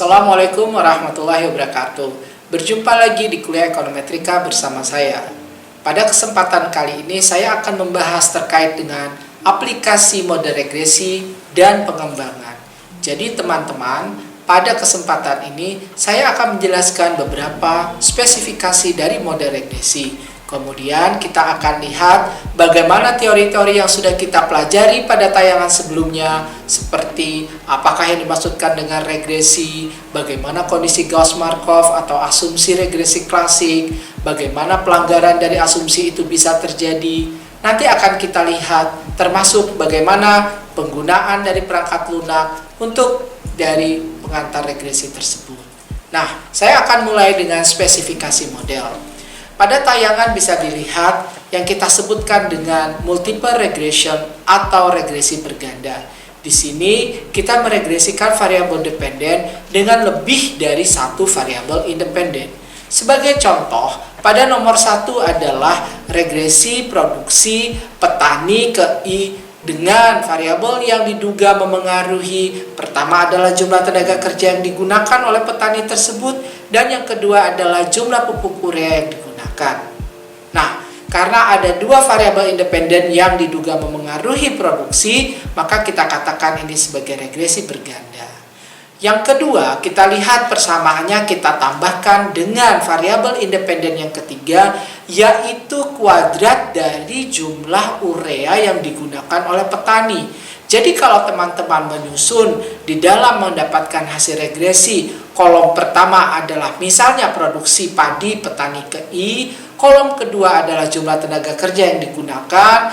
Assalamualaikum warahmatullahi wabarakatuh. Berjumpa lagi di kuliah ekonometrika bersama saya. Pada kesempatan kali ini saya akan membahas terkait dengan aplikasi model regresi dan pengembangan. Jadi teman-teman, pada kesempatan ini saya akan menjelaskan beberapa spesifikasi dari model regresi. Kemudian kita akan lihat bagaimana teori-teori yang sudah kita pelajari pada tayangan sebelumnya, seperti apakah yang dimaksudkan dengan regresi, bagaimana kondisi Gauss-Markov atau asumsi regresi klasik, bagaimana pelanggaran dari asumsi itu bisa terjadi. Nanti akan kita lihat termasuk bagaimana penggunaan dari perangkat lunak untuk dari pengantar regresi tersebut. Nah, saya akan mulai dengan spesifikasi model. Pada tayangan bisa dilihat yang kita sebutkan dengan multiple regression atau regresi berganda. Di sini kita meregresikan variabel dependen dengan lebih dari satu variabel independen. Sebagai contoh, pada nomor 1 adalah regresi produksi petani ke I dengan variabel yang diduga memengaruhi. Pertama adalah jumlah tenaga kerja yang digunakan oleh petani tersebut, dan yang kedua adalah jumlah pupuk urea yang digunakan. Nah, karena ada dua variabel independen yang diduga memengaruhi produksi, maka kita katakan ini sebagai regresi berganda. Yang kedua, kita lihat persamaannya, kita tambahkan dengan variabel independen yang ketiga, yaitu kuadrat dari jumlah urea yang digunakan oleh petani. Jadi kalau teman-teman menyusun di dalam mendapatkan hasil regresi, kolom pertama adalah misalnya produksi padi petani ke I, kolom kedua adalah jumlah tenaga kerja yang digunakan,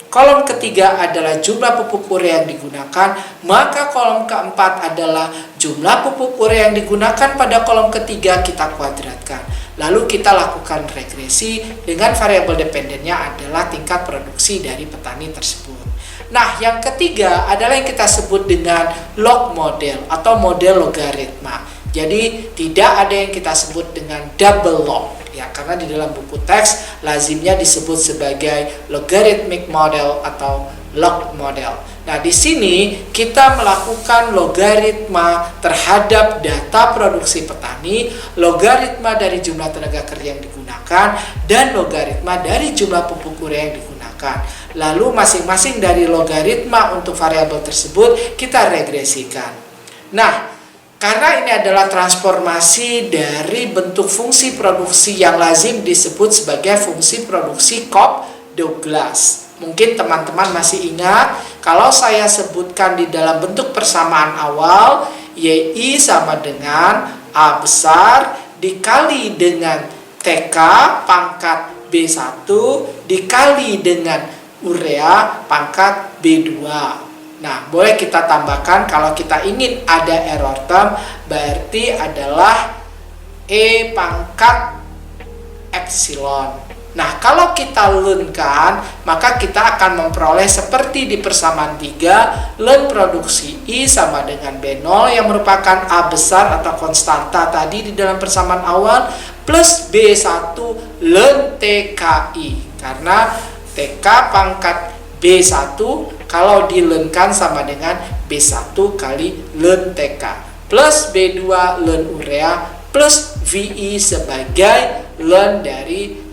kolom ketiga adalah jumlah pupuk urea yang digunakan, maka kolom keempat adalah jumlah pupuk urea yang digunakan pada kolom ketiga kita kuadratkan. Lalu kita lakukan regresi dengan variabel dependennya adalah tingkat produksi dari petani tersebut. Nah, yang ketiga adalah yang kita sebut dengan log model atau model logaritma. Jadi tidak ada yang kita sebut dengan double log, ya, karena di dalam buku teks lazimnya disebut sebagai logarithmic model atau log model. Nah, di sini kita melakukan logaritma terhadap data produksi petani, logaritma dari jumlah tenaga kerja yang digunakan, dan logaritma dari jumlah pupuk urea yang digunakan. Lalu masing-masing dari logaritma untuk variabel tersebut kita regresikan. Nah, karena ini adalah transformasi dari bentuk fungsi produksi yang lazim disebut sebagai fungsi produksi Cobb-Douglas. Mungkin teman-teman masih ingat kalau saya sebutkan di dalam bentuk persamaan awal, YI sama dengan A besar dikali dengan TK pangkat B1 dikali dengan urea pangkat B2. Nah, boleh kita tambahkan kalau kita ingin ada error term, berarti adalah E pangkat epsilon. Nah, kalau kita leunkan, maka kita akan memperoleh seperti di persamaan 3, leun produksi I sama dengan B0 yang merupakan A besar atau konstanta tadi di dalam persamaan awal, plus B1 leun TKI. Karena TK pangkat B1 kalau dileunkan sama dengan B1 kali leun TK plus B2 leun urea plus VI sebagai leun dari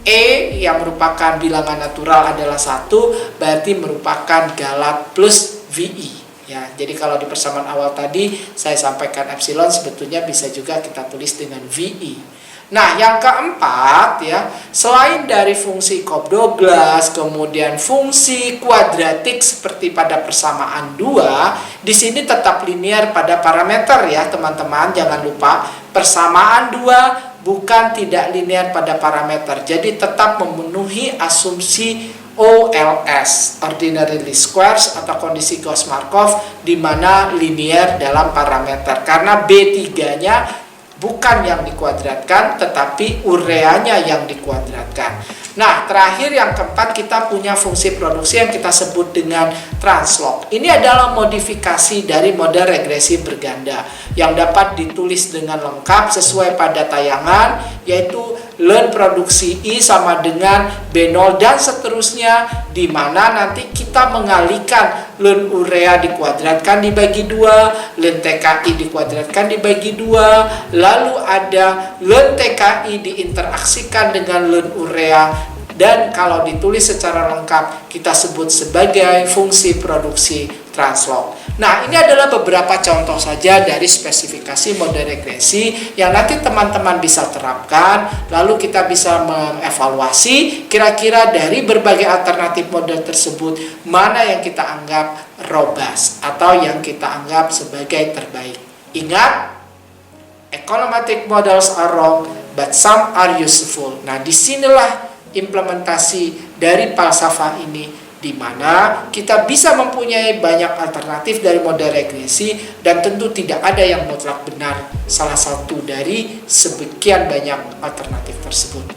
E yang merupakan bilangan natural adalah 1, berarti merupakan galat plus VI. Ya, jadi kalau di persamaan awal tadi saya sampaikan epsilon, sebetulnya bisa juga kita tulis dengan VI. Nah, yang keempat ya, selain dari fungsi Cobb-Douglas, kemudian fungsi kuadratik seperti pada persamaan 2, di sini tetap linear pada parameter ya, teman-teman. Jangan lupa persamaan 2 bukan tidak linear pada parameter. Jadi tetap memenuhi asumsi OLS, ordinary least squares atau kondisi Gauss-Markov di mana linear dalam parameter. Karena B3-nya bukan yang dikuadratkan, tetapi ureanya yang dikuadratkan. Nah, terakhir yang keempat kita punya fungsi produksi yang kita sebut dengan translog. Ini adalah modifikasi dari model regresi berganda yang dapat ditulis dengan lengkap sesuai pada tayangan, yaitu Ln produksi I sama dengan B0 dan seterusnya, di mana nanti kita mengalihkan ln urea dikuadratkan dibagi 2, ln TKI dikuadratkan dibagi 2, lalu ada ln TKI diinteraksikan dengan ln urea, dan kalau ditulis secara lengkap kita sebut sebagai fungsi produksi translog. Nah, ini adalah beberapa contoh saja dari spesifikasi model regresi yang nanti teman-teman bisa terapkan, lalu kita bisa mengevaluasi kira-kira dari berbagai alternatif model tersebut mana yang kita anggap robust atau yang kita anggap sebagai terbaik. Ingat, econometric models are wrong, but some are useful. Nah, disinilah implementasi dari falsafah ini, di mana kita bisa mempunyai banyak alternatif dari model regresi dan tentu tidak ada yang mutlak benar salah satu dari sekian banyak alternatif tersebut.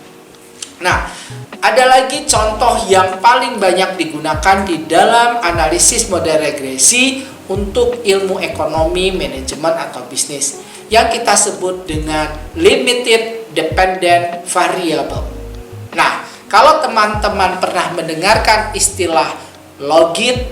Nah, ada lagi contoh yang paling banyak digunakan di dalam analisis model regresi untuk ilmu ekonomi, manajemen atau bisnis yang kita sebut dengan limited dependent variable. Nah, kalau teman-teman pernah mendengarkan istilah logit,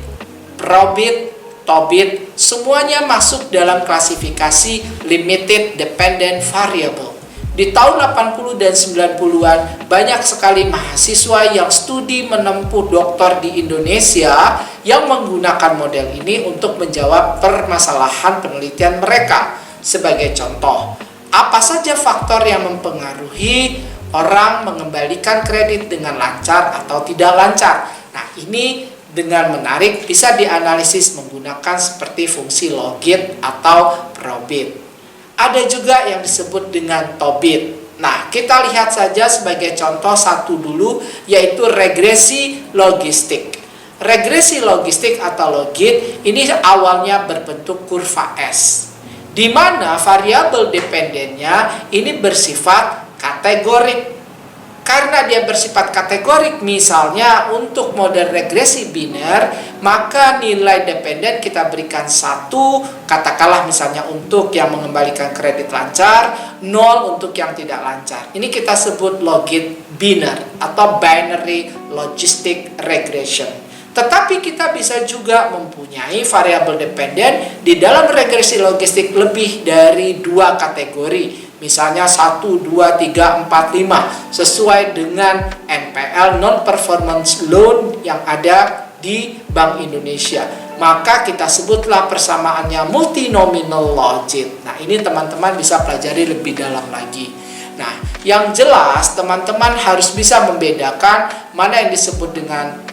probit, tobit, semuanya masuk dalam klasifikasi limited dependent variable. Di tahun 80 dan 90-an, banyak sekali mahasiswa yang studi menempuh doktor di Indonesia yang menggunakan model ini untuk menjawab permasalahan penelitian mereka. Sebagai contoh, apa saja faktor yang mempengaruhi orang mengembalikan kredit dengan lancar atau tidak lancar? Nah, ini dengan menarik bisa dianalisis menggunakan seperti fungsi logit atau probit. Ada juga yang disebut dengan tobit. Nah, kita lihat saja sebagai contoh satu dulu, yaitu regresi logistik. Regresi logistik atau logit ini awalnya berbentuk kurva S, di mana variabel dependennya ini bersifat kategorik. Karena dia bersifat kategorik, misalnya untuk model regresi biner, maka nilai dependen kita berikan 1, katakanlah misalnya untuk yang mengembalikan kredit lancar, 0 untuk yang tidak lancar. Ini kita sebut logit biner atau binary logistic regression. Tetapi kita bisa juga mempunyai variabel dependen di dalam regresi logistik lebih dari 2 kategori. Misalnya 1, 2, 3, 4, 5 sesuai dengan NPL non-performance loan yang ada di Bank Indonesia. Maka kita sebutlah persamaannya multinominal logit. Nah, ini teman-teman bisa pelajari lebih dalam lagi. Nah, yang jelas teman-teman harus bisa membedakan mana yang disebut dengan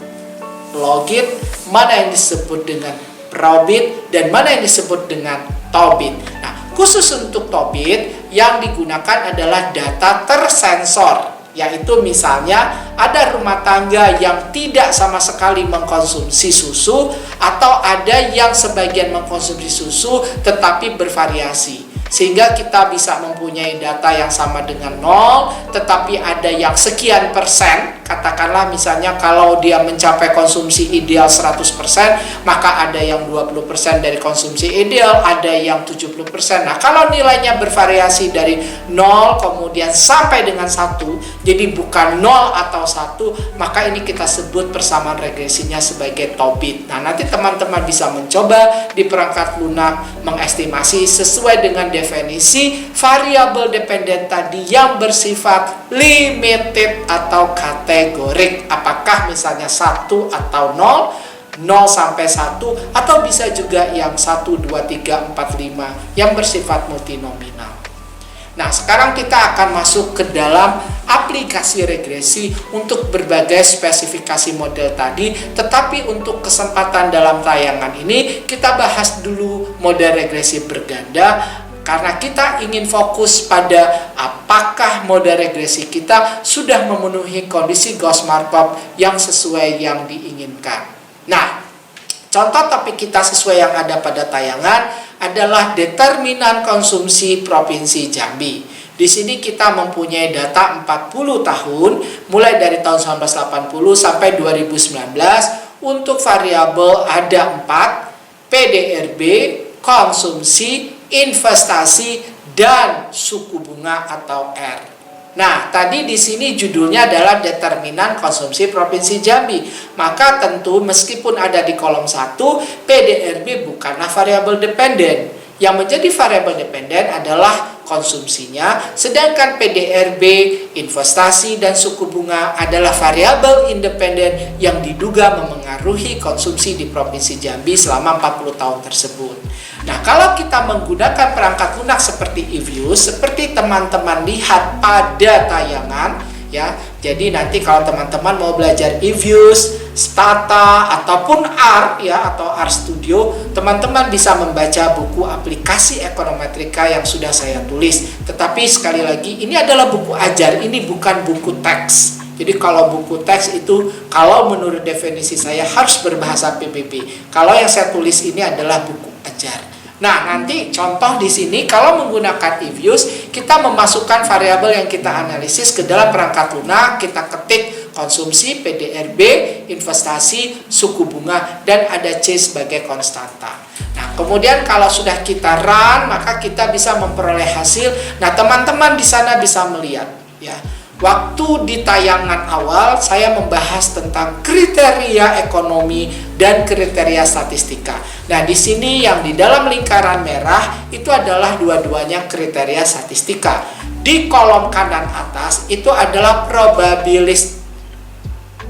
logit, mana yang disebut dengan probit, dan mana yang disebut dengan tobit. Nah, khusus untuk tobit yang digunakan adalah data tersensor, yaitu misalnya ada rumah tangga yang tidak sama sekali mengkonsumsi susu, atau ada yang sebagian mengkonsumsi susu tetapi bervariasi. Sehingga kita bisa mempunyai data yang sama dengan 0, tetapi ada yang sekian persen. Katakanlah misalnya kalau dia mencapai konsumsi ideal 100%, maka ada yang 20% dari konsumsi ideal, ada yang 70%. Nah, kalau nilainya bervariasi dari 0 kemudian sampai dengan 1, jadi bukan 0 atau 1, maka ini kita sebut persamaan regresinya sebagai tobit. Nah, nanti teman-teman bisa mencoba di perangkat lunak mengestimasi sesuai dengan definisi variabel dependen tadi yang bersifat limited atau kategorik. Apakah misalnya 1 atau 0, 0 sampai 1, atau bisa juga yang 1, 2, 3, 4, 5 yang bersifat multinominal. Nah, sekarang kita akan masuk ke dalam aplikasi regresi untuk berbagai spesifikasi model tadi. Tetapi untuk kesempatan dalam tayangan ini, kita bahas dulu model regresi berganda, karena kita ingin fokus pada apakah model regresi kita sudah memenuhi kondisi Gauss-Markov yang sesuai yang diinginkan. Nah, contoh topik kita sesuai yang ada pada tayangan adalah determinan konsumsi Provinsi Jambi. Di sini kita mempunyai data 40 tahun, mulai dari tahun 1980 sampai 2019, untuk variabel ada 4, PDRB, konsumsi, investasi, dan suku bunga atau R. Nah, tadi di sini judulnya adalah determinan konsumsi Provinsi Jambi. Maka tentu meskipun ada di kolom 1, PDRB bukanlah variabel dependen. Yang menjadi variabel dependen adalah konsumsinya, sedangkan PDRB, investasi, dan suku bunga adalah variabel independen yang diduga memengaruhi konsumsi di Provinsi Jambi selama 40 tahun tersebut. Nah, kalau kita menggunakan perangkat lunak seperti eViews, seperti teman-teman lihat pada tayangan, ya. Jadi nanti kalau teman-teman mau belajar eViews, Stata, ataupun R, ya, atau R Studio, teman-teman bisa membaca buku aplikasi ekonometrika yang sudah saya tulis. Tetapi sekali lagi, ini adalah buku ajar, ini bukan buku teks. Jadi kalau buku teks itu, kalau menurut definisi saya harus berbahasa PBB. Kalau yang saya tulis ini adalah buku ajar. Nah, nanti contoh di sini kalau menggunakan eViews, kita memasukkan variabel yang kita analisis ke dalam perangkat lunak, kita ketik konsumsi, PDRB, investasi, suku bunga, dan ada C sebagai konstanta. Nah, kemudian kalau sudah kita run, maka kita bisa memperoleh hasil. Nah, teman-teman di sana bisa melihat, ya. Waktu di tayangan awal saya membahas tentang kriteria ekonomi dan kriteria statistika. Nah, di sini yang di dalam lingkaran merah itu adalah dua-duanya kriteria statistika. Di kolom kanan atas itu adalah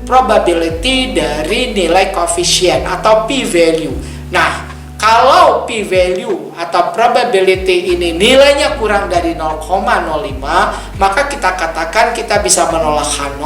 probability dari nilai koefisien atau p-value. Nah, kalau p-value atau probability ini nilainya kurang dari 0,05, maka kita katakan kita bisa menolak H0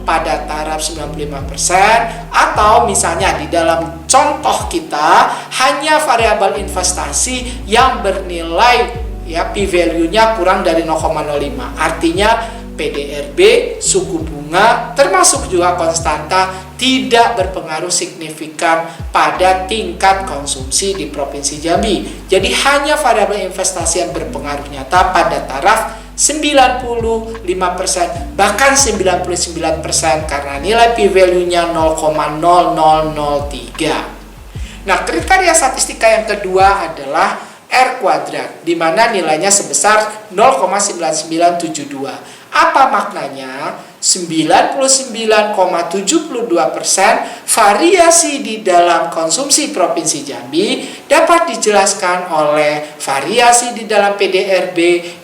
pada taraf 95%, atau misalnya di dalam contoh kita hanya variabel investasi yang bernilai, ya, p-value-nya kurang dari 0,05. Artinya PDRB, suku bunga, termasuk juga konstanta tidak berpengaruh signifikan pada tingkat konsumsi di Provinsi Jambi. Jadi hanya variabel investasi yang berpengaruh nyata pada taraf 95%, bahkan 99% karena nilai p-value-nya 0,0003. Nah, kriteria statistika yang kedua adalah R kuadrat, di mana nilainya sebesar 0,9972. Apa maknanya? 99,72% variasi di dalam konsumsi Provinsi Jambi dapat dijelaskan oleh variasi di dalam PDRB,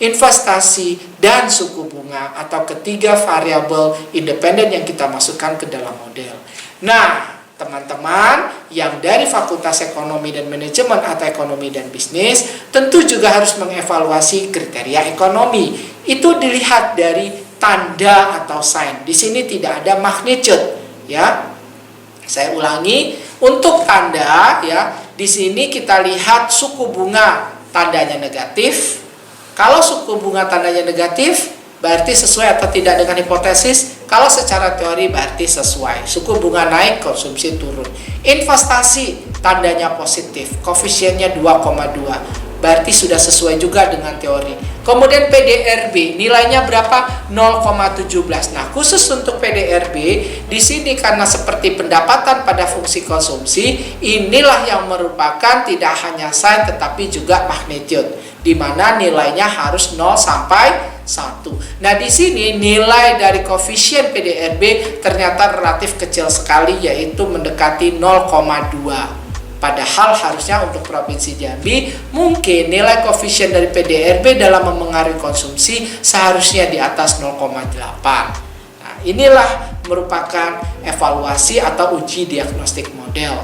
investasi, dan suku bunga, atau ketiga variabel independen yang kita masukkan ke dalam model. Nah, teman-teman yang dari Fakultas Ekonomi dan Manajemen atau Ekonomi dan Bisnis tentu juga harus mengevaluasi kriteria ekonomi. Itu dilihat dari tanda atau sign. Di sini tidak ada magnitude, ya. Saya ulangi, untuk tanda, ya, di sini kita lihat suku bunga tandanya negatif. Kalau suku bunga tandanya negatif, berarti sesuai atau tidak dengan hipotesis? Kalau secara teori berarti sesuai. Suku bunga naik, konsumsi turun. Investasi tandanya positif, koefisiennya 2,2. Berarti sudah sesuai juga dengan teori. Kemudian PDRB nilainya berapa? 0,17. Nah, khusus untuk PDRB di sini karena seperti pendapatan pada fungsi konsumsi, inilah yang merupakan tidak hanya sign tetapi juga magnitude, di mana nilainya harus 0 sampai 1. Nah, di sini nilai dari koefisien PDRB ternyata relatif kecil sekali, yaitu mendekati 0,2. Padahal harusnya untuk Provinsi Jambi mungkin nilai koefisien dari PDRB dalam memengaruhi konsumsi seharusnya di atas 0,8. Nah, inilah merupakan evaluasi atau uji diagnostik model.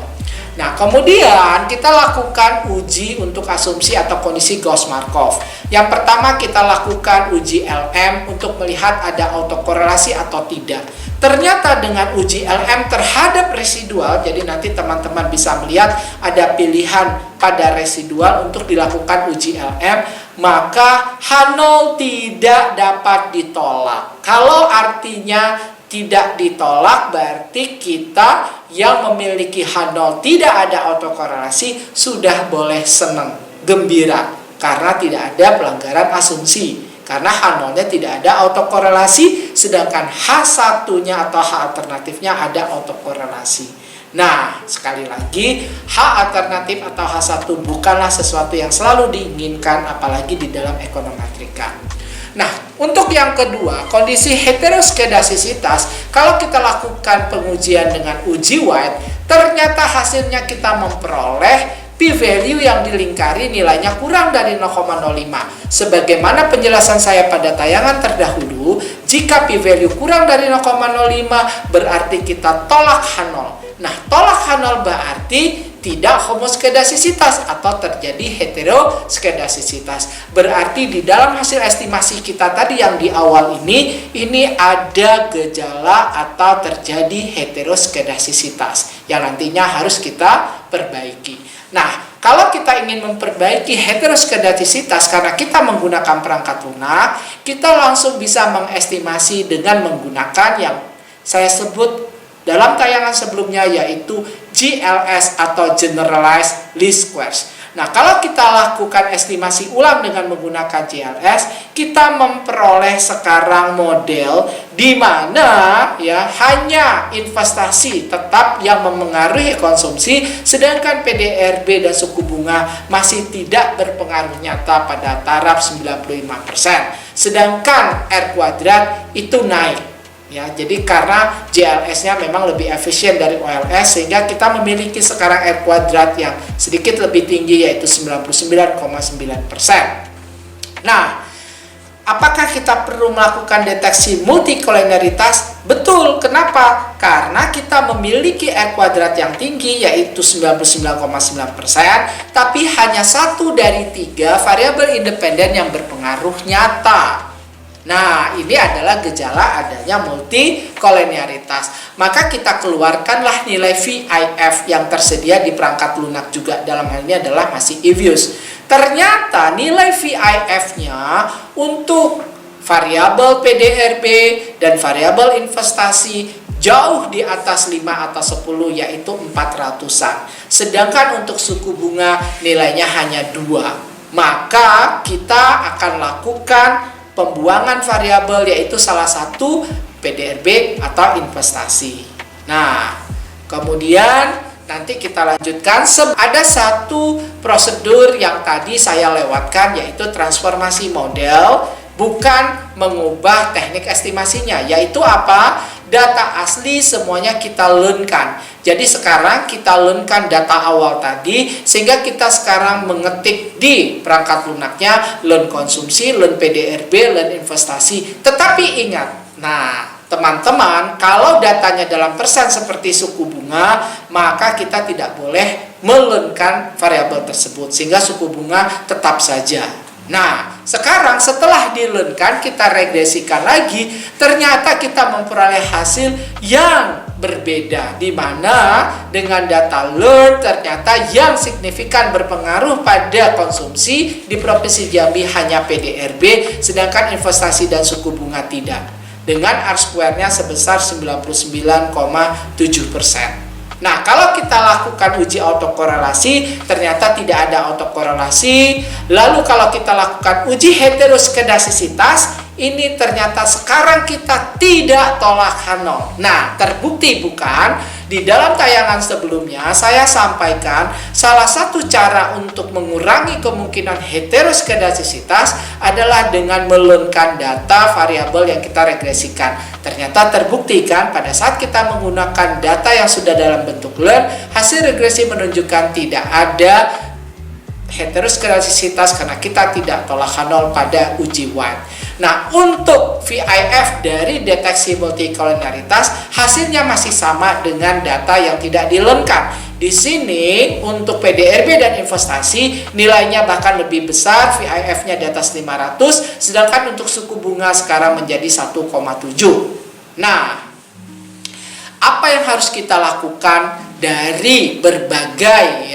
Nah, kemudian kita lakukan uji untuk asumsi atau kondisi Gauss-Markov. Yang pertama kita lakukan uji LM untuk melihat ada autokorelasi atau tidak. Ternyata dengan uji LM terhadap residual, jadi nanti teman-teman bisa melihat ada pilihan pada residual untuk dilakukan uji LM, maka H0 tidak dapat ditolak. Kalau artinya tidak ditolak, berarti kita yang memiliki H0 tidak ada autokorelasi sudah boleh senang, gembira, karena tidak ada pelanggaran asumsi. Karena H0-nya tidak ada autokorelasi, sedangkan H1-nya atau H alternatifnya ada autokorelasi. Nah, sekali lagi, H alternatif atau H1 bukanlah sesuatu yang selalu diinginkan, apalagi di dalam ekonometrika. Nah, Untuk yang kedua, kondisi heteroskedasisitas, kalau kita lakukan pengujian dengan uji White, ternyata hasilnya kita memperoleh p-value yang dilingkari nilainya kurang dari 0,05. Sebagaimana penjelasan saya pada tayangan terdahulu, jika p-value kurang dari 0,05 berarti kita tolak H0. Nah, tolak H0 berarti tidak homoskedasisitas atau terjadi heteroskedasisitas. Berarti di dalam hasil estimasi kita tadi yang di awal ini ada gejala atau terjadi heteroskedasisitas yang nantinya harus kita perbaiki. Nah, kalau kita ingin memperbaiki heteroskedasisitas karena kita menggunakan perangkat lunak, kita langsung bisa mengestimasi dengan menggunakan yang saya sebut dalam tayangan sebelumnya, yaitu GLS atau Generalized Least Squares. Nah, kalau kita lakukan estimasi ulang dengan menggunakan GLS, kita memperoleh sekarang model di mana ya hanya investasi tetap yang memengaruhi konsumsi, sedangkan PDRB dan suku bunga masih tidak berpengaruh nyata pada taraf 95%. Sedangkan R kuadrat itu naik. Ya, jadi karena GLS-nya memang lebih efisien dari OLS, sehingga kita memiliki sekarang R kuadrat yang sedikit lebih tinggi, yaitu 99,9%. Nah, apakah kita perlu melakukan deteksi multikolinialitas? Betul, kenapa? Karena kita memiliki R kuadrat yang tinggi, yaitu 99,9%, tapi hanya 1 dari 3 variabel independen yang berpengaruh nyata. Nah, ini adalah gejala adanya multikolinialitas. Maka kita keluarkanlah nilai VIF yang tersedia di perangkat lunak juga. Dalam hal ini adalah masih EViews. Ternyata nilai VIF-nya untuk variabel PDRB dan variabel investasi jauh di atas 5 atau 10, yaitu 400-an. Sedangkan untuk suku bunga nilainya hanya 2. Maka kita akan lakukan pembuangan variabel, yaitu salah satu PDRB atau investasi. Nah, kemudian nanti kita lanjutkan. Ada satu prosedur yang tadi saya lewatkan, yaitu transformasi model, bukan mengubah teknik estimasinya. Yaitu apa? Data asli semuanya kita learn-kan. Jadi sekarang kita learn-kan data awal tadi, sehingga kita sekarang mengetik di perangkat lunaknya learn konsumsi, learn PDRB, learn investasi. Tetapi ingat, nah teman-teman, kalau datanya dalam persen seperti suku bunga, maka kita tidak boleh melearn-kan variabel tersebut, sehingga suku bunga tetap saja. Nah, sekarang setelah di-learn-kan, kita regresikan lagi, ternyata kita memperoleh hasil yang berbeda, di mana dengan data learn ternyata yang signifikan berpengaruh pada konsumsi di Provinsi Jambi hanya PDRB, sedangkan investasi dan suku bunga tidak, dengan R-square-nya sebesar 99,7%. Nah, kalau kita lakukan uji autokorelasi, ternyata tidak ada autokorelasi. Lalu kalau kita lakukan uji heteroskedasisitas, ini ternyata sekarang kita tidak tolak H0. Nah, terbukti bukan? Di dalam tayangan sebelumnya saya sampaikan salah satu cara untuk mengurangi kemungkinan heteroskedasisitas adalah dengan melearn-kan data variabel yang kita regresikan. Ternyata terbukti kan, pada saat kita menggunakan data yang sudah dalam bentuk learn, hasil regresi menunjukkan tidak ada heteroskedasisitas karena kita tidak tolak H0 pada uji White. Nah, untuk VIF dari deteksi multikolinialitas hasilnya masih sama dengan data yang tidak dilengkap. Di sini untuk PDRB dan investasi nilainya bahkan lebih besar, VIF-nya di atas 500, sedangkan untuk suku bunga sekarang menjadi 1,7. Nah, apa yang harus kita lakukan dari berbagai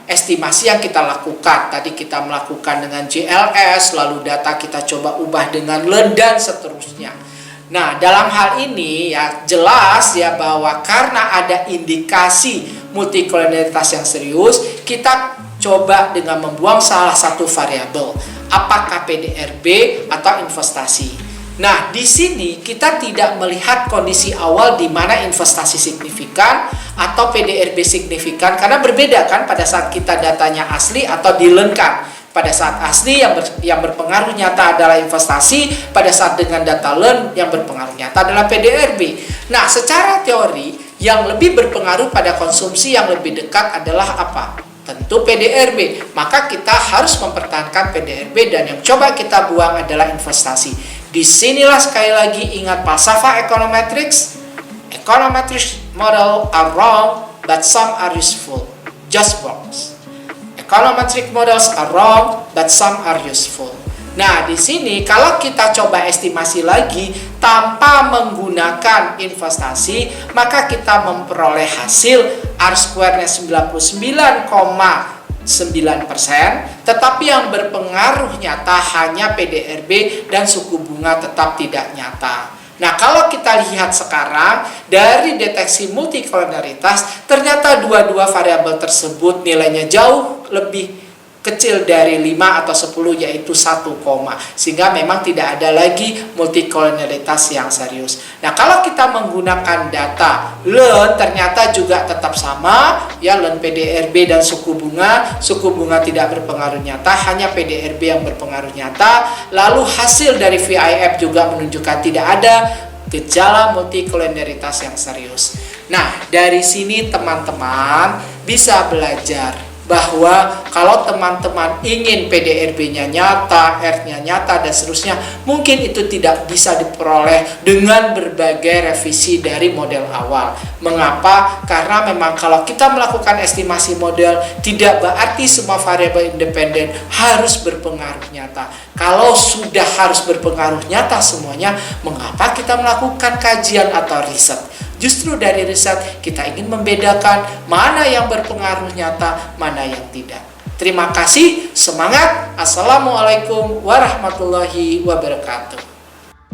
estimasi yang kita lakukan? Tadi kita melakukan dengan GLS, lalu data kita coba ubah dengan learn dan seterusnya. Nah, dalam hal ini jelas bahwa karena ada indikasi multikolinialitas yang serius, kita coba dengan membuang salah satu variabel, apakah PDRB atau investasi. Nah, di sini kita tidak melihat kondisi awal di mana investasi signifikan atau PDRB signifikan, karena berbeda kan pada saat kita datanya asli atau di-learn-kan. Pada saat asli yang berpengaruh nyata adalah investasi, pada saat dengan data learn yang berpengaruh nyata adalah PDRB. Nah, secara teori yang lebih berpengaruh pada konsumsi yang lebih dekat adalah apa? Tentu PDRB. Maka kita harus mempertahankan PDRB dan yang coba kita buang adalah investasi. Disinilah sekali lagi ingat falsafah econometrics. Econometric model are wrong, but some are useful. Just box. Econometric models are wrong, but some are useful. Nah, di sini kalau kita coba estimasi lagi tanpa menggunakan investasi, maka kita memperoleh hasil R-square-nya 99,9%, tetapi yang berpengaruh nyata hanya PDRB dan suku bunga tetap tidak nyata. Nah, kalau kita lihat sekarang dari deteksi multikolonialitas, ternyata dua-dua variabel tersebut nilainya jauh lebih kecil dari 5 atau 10, yaitu 1, sehingga memang tidak ada lagi multikolonialitas yang serius. Nah, kalau kita menggunakan data learn ternyata juga tetap sama ya, learn PDRB dan suku bunga tidak berpengaruh nyata, hanya PDRB yang berpengaruh nyata. Lalu hasil dari VIF juga menunjukkan tidak ada gejala multikolonialitas yang serius. Nah, dari sini teman-teman bisa belajar bahwa kalau teman-teman ingin PDRB-nya nyata, R-nya nyata, dan seterusnya, mungkin itu tidak bisa diperoleh dengan berbagai revisi dari model awal. Mengapa? Karena memang kalau kita melakukan estimasi model, tidak berarti semua variabel independen harus berpengaruh nyata. Kalau sudah harus berpengaruh nyata semuanya, mengapa kita melakukan kajian atau riset? Justru dari riset kita ingin membedakan mana yang berpengaruh nyata, mana yang tidak. Terima kasih, semangat. Assalamualaikum warahmatullahi wabarakatuh.